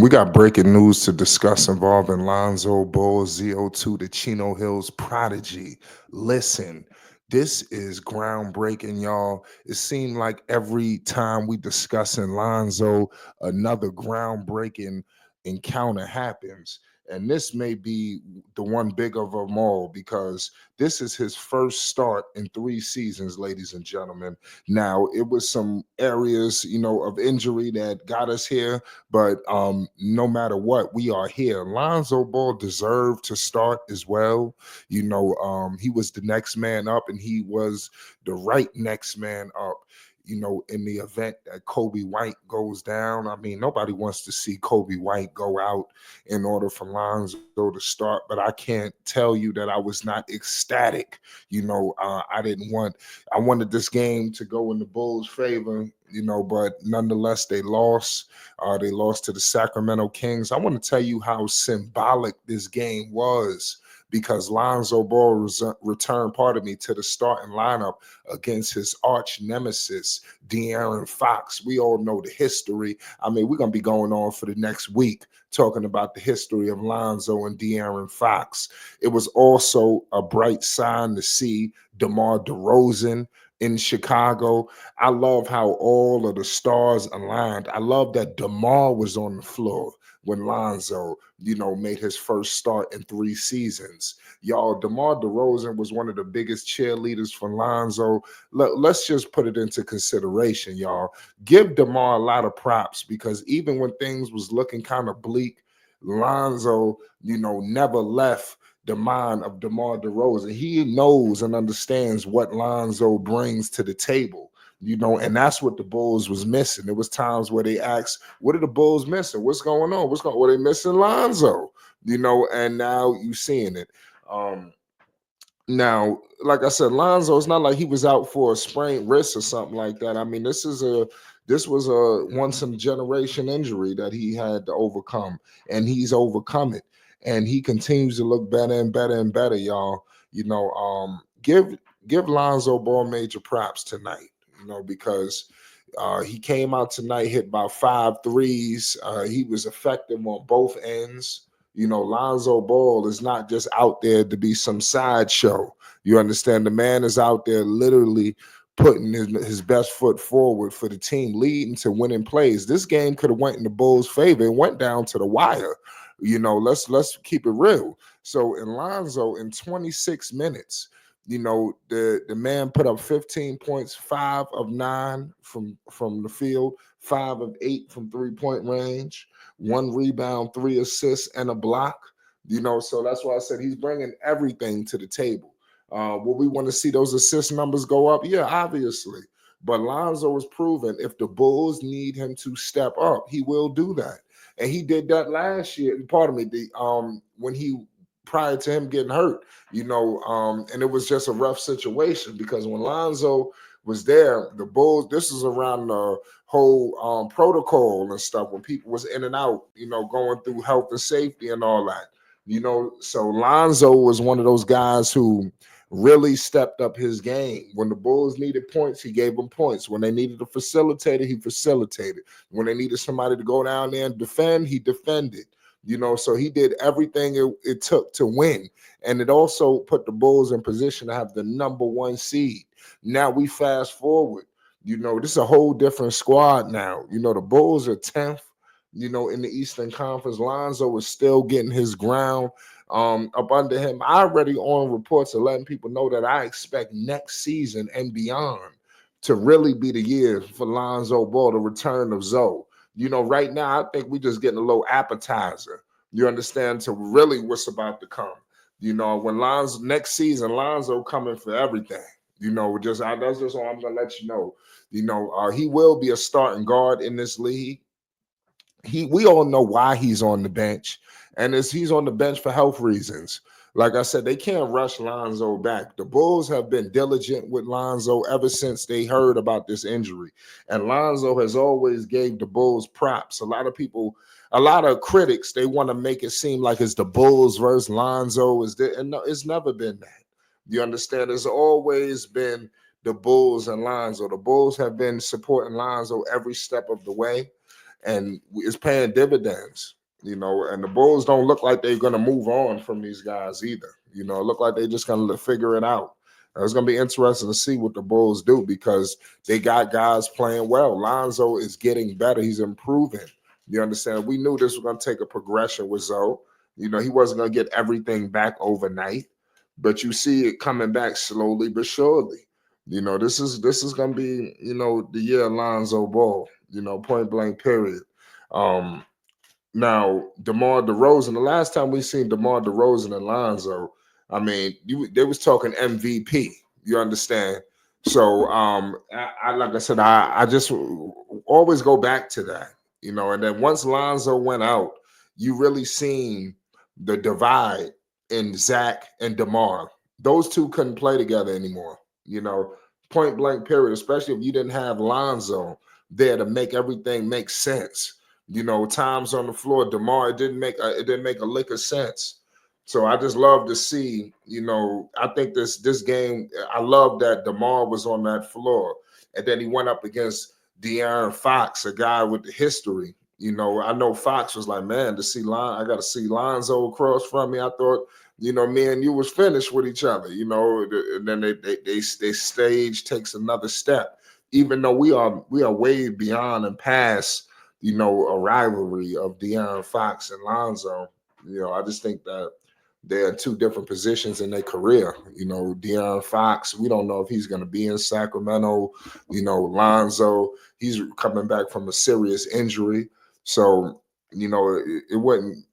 We got breaking news to discuss involving Lonzo Ball, ZO2, the Chino Hills prodigy. Listen, this is groundbreaking, y'all. It seemed like every time we discuss in Lonzo, another groundbreaking encounter happens. And this may be the one big of them all because this is his first start in 3 seasons, ladies and gentlemen. Now, it was some areas, of injury that got us here, but no matter what, we are here. Lonzo Ball deserved to start as well. He was the next man up, and he was the right next man up. In the event that Kobe White goes down, I mean, nobody wants to see Kobe White go out in order for Lonzo to start. But I can't tell you that I was not ecstatic. I didn't want, I wanted this game to go in the Bulls' favor. But nonetheless, they lost. They lost to the Sacramento Kings. I want to tell you how symbolic this game was because Lonzo Ball returned, pardon me, to the starting lineup against his arch nemesis, De'Aaron Fox. We all know the history. I mean, we're going to be going on for the next week talking about the history of Lonzo and De'Aaron Fox. It was also a bright sign to see DeMar DeRozan in Chicago. I love how all of the stars aligned. I love that DeMar was on the floor when Lonzo, made his first start in 3 seasons. Y'all, DeMar DeRozan was one of the biggest cheerleaders for Lonzo. Let's just put it into consideration, y'all. Give DeMar a lot of props because even when things was looking kind of bleak, Lonzo, never left the mind of DeMar DeRozan. He knows and understands what Lonzo brings to the table. And that's what the Bulls was missing. There was times where they asked, "What are the Bulls missing? What's going on? What's going? Well, they missing Lonzo." And now you seeing it. Um, Now, like I said, Lonzo, it's not like he was out for a sprained wrist or something like that. I mean, this was a once in a generation injury that he had to overcome, and he's overcome it. And he continues to look better and better and better, y'all. Give Lonzo Ball major props tonight, because he came out tonight, hit about 5 threes. He was effective on both ends. Lonzo Ball is not just out there to be some sideshow. You understand? The man is out there literally putting his best foot forward for the team, leading to winning plays. This game could have went in the Bulls' favor. It went down to the wire. Let's keep it real. So in Lonzo, in 26 minutes, the man put up 15 points, 5 of 9 from the field, 5 of 8 from 3-point range, 1 rebound, 3 assists, and a block. So that's why I said he's bringing everything to the table. Will we want to see those assist numbers go up? Yeah, obviously. But Lonzo has proven if the Bulls need him to step up, he will do that. And he did that last year. Pardon me, when he prior to him getting hurt, and it was just a rough situation because when Lonzo was there, the Bulls, this is around the whole protocol and stuff when people was in and out, going through health and safety and all that. So Lonzo was one of those guys who really stepped up his game. When the Bulls needed points, he gave them points. When they needed a facilitator, he facilitated. When they needed somebody to go down there and defend, he defended. So he did everything it took to win. And it also put the Bulls in position to have the number 1 seed. Now we fast forward. This is a whole different squad now. The Bulls are 10th, in the Eastern Conference. Lonzo is still getting his ground up under him. I already on reports of letting people know that I expect next season and beyond to really be the year for Lonzo Ball, the return of Zoe. Right now, I think we just getting a little appetizer. You understand, to really what's about to come. When Lonzo next season, Lonzo coming for everything. That's just all I'm gonna let you know. He will be a starting guard in this league. We all know why he's on the bench, and he's on the bench for health reasons. Like I said, they can't rush Lonzo back. The Bulls have been diligent with Lonzo ever since they heard about this injury, and Lonzo has always gave the Bulls props. A lot of critics, they want to make it seem like it's the Bulls versus Lonzo. And no, it's never been that. You understand? It's always been the Bulls and Lonzo. The Bulls have been supporting Lonzo every step of the way. and it's paying dividends. And the Bulls don't look like they're going to move on from these guys either. It look like they're just going to figure it out. It's going to be interesting to see what the Bulls do because they got guys playing well. Lonzo is getting better. He's improving. You understand? We knew this was going to take a progression with Zoe. He wasn't going to get everything back overnight, but you see it coming back slowly but surely. This is going to be, the year of Lonzo Ball, point blank period. Now, DeMar DeRozan, the last time we seen DeMar DeRozan and Lonzo, I mean, they was talking MVP. You understand? So, I like I said, I just always go back to that, And then once Lonzo went out, you really seen the divide in Zach and DeMar. Those two couldn't play together anymore. Point blank period. Especially if you didn't have Lonzo there to make everything make sense. Times on the floor, DeMar, it didn't make a lick of sense. So I just love to see, I think this game, I love that DeMar was on that floor. And then he went up against De'Aaron Fox, a guy with the history. I know Fox was like, man, I got to see Lonzo across from me. I thought, me and you was finished with each other, and then they stage takes another step, even though we are way beyond and past a rivalry of De'Aaron Fox and Lonzo. I just think that they're in two different positions in their career. De'Aaron Fox, we don't know if he's going to be in Sacramento. Lonzo, he's coming back from a serious injury. So, it wouldn't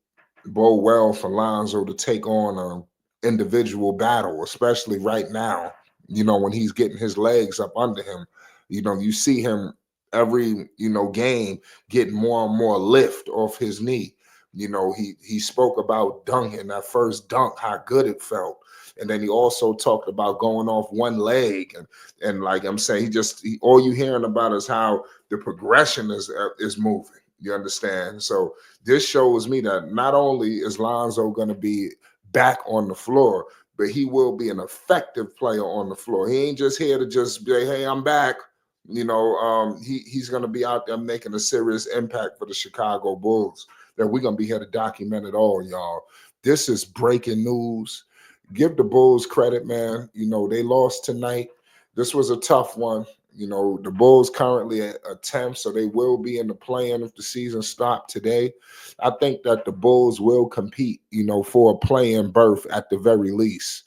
bode well for Lonzo to take on an individual battle, especially right now, when he's getting his legs up under him. You see him every game getting more and more lift off his knee. He spoke about dunking, that first dunk, how good it felt. And then he also talked about going off one leg. And like I'm saying, all you hearing about is how the progression is moving. You understand? So this shows me that not only is Lonzo going to be back on the floor, but he will be an effective player on the floor. He ain't just here to just say, hey, I'm back. He's going to be out there making a serious impact for the Chicago Bulls. That we're going to be here to document it all, y'all. This is breaking news. Give the Bulls credit, man. They lost tonight. This was a tough one. The Bulls currently at 10th, so they will be in the play-in if the season stopped today. I think that the Bulls will compete, for a play-in berth at the very least.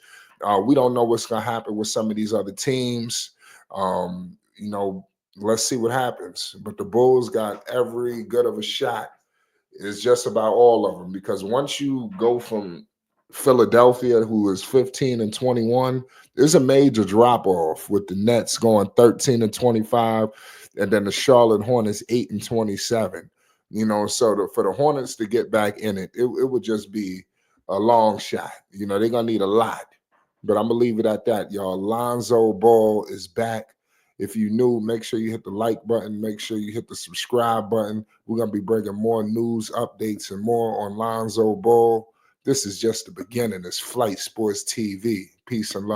We don't know what's going to happen with some of these other teams. Let's see what happens. But the Bulls got every good of a shot. It's just about all of them, because once you go from Philadelphia, who is 15-21, there's a major drop off with the Nets going 13-25, and then the Charlotte Hornets 8-27. So for the Hornets to get back in it, it would just be a long shot. They're gonna need a lot, but I'm gonna leave it at that, y'all. Lonzo Ball is back. If you're new, make sure you hit the like button. Make sure you hit the subscribe button. We're going to be bringing more news, updates, and more on Lonzo Ball. This is just the beginning. It's Flight Sports TV. Peace and love.